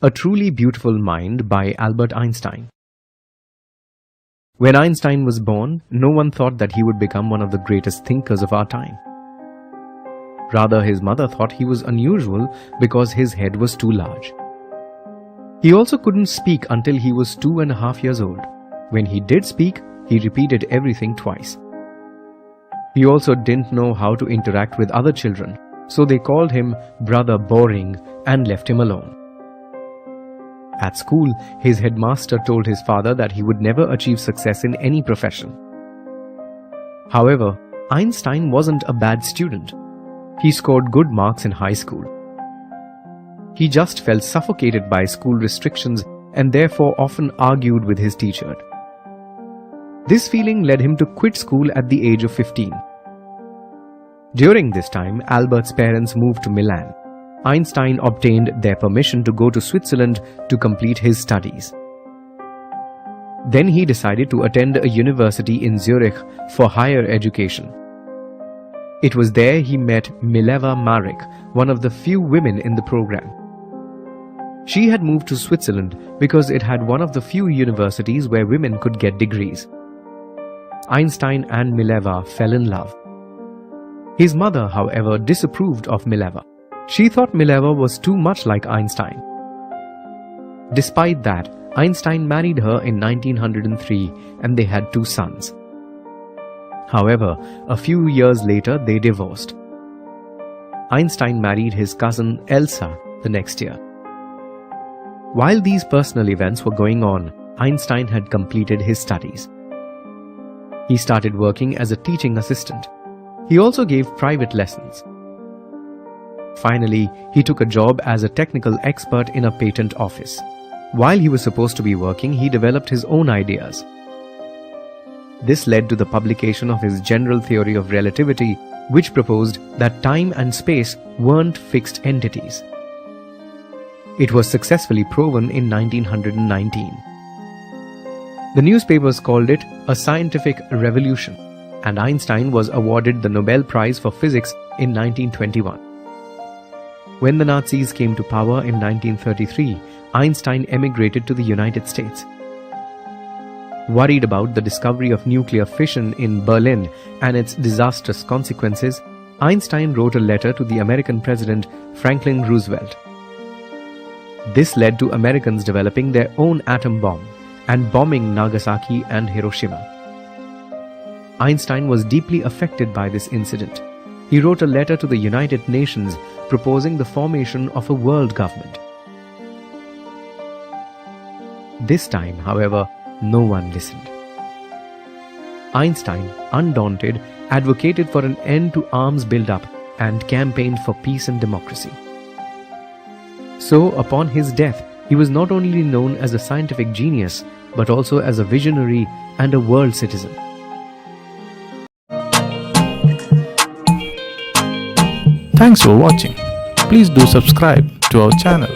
A Truly Beautiful Mind by Albert Einstein. When Einstein was born, no one thought that he would become one of the greatest thinkers of our time. Rather, his mother thought he was unusual because his head was too large. He also couldn't speak until he was 2.5 years old. When he did speak, he repeated everything twice. He also didn't know how to interact with other children, so they called him Brother Boring and left him alone. At school, his headmaster told his father that he would never achieve success in any profession. However, Einstein wasn't a bad student. He scored good marks in high school. He just felt suffocated by school restrictions and therefore often argued with his teacher. This feeling led him to quit school at the age of 15. During this time, Albert's parents moved to Milan. Einstein obtained their permission to go to Switzerland to complete his studies. Then he decided to attend a university in Zurich for higher education. It was there he met Mileva Maric, one of the few women in the program. She had moved to Switzerland because it had one of the few universities where women could get degrees. Einstein and Mileva fell in love. His mother, however, disapproved of Mileva. She thought Mileva was too much like Einstein. Despite that, Einstein married her in 1903 and they had 2 sons. However, a few years later they divorced. Einstein married his cousin Elsa the next year. While these personal events were going on, Einstein had completed his studies. He started working as a teaching assistant. He also gave private lessons. Finally, he took a job as a technical expert in a patent office. While he was supposed to be working, he developed his own ideas. This led to the publication of his general theory of relativity, which proposed that time and space weren't fixed entities. It was successfully proven in 1919. The newspapers called it a scientific revolution, and Einstein was awarded the Nobel Prize for Physics in 1921. When the Nazis came to power in 1933, Einstein emigrated to the United States. Worried about the discovery of nuclear fission in Berlin and its disastrous consequences, Einstein wrote a letter to the American President Franklin Roosevelt. This led to Americans developing their own atom bomb and bombing Nagasaki and Hiroshima. Einstein was deeply affected by this incident. He wrote a letter to the United Nations proposing the formation of a world government. This time, however, no one listened. Einstein, undaunted, advocated for an end to arms build-up and campaigned for peace and democracy. So, upon his death, he was not only known as a scientific genius, but also as a visionary and a world citizen. Thanks for watching. Please do subscribe to our channel.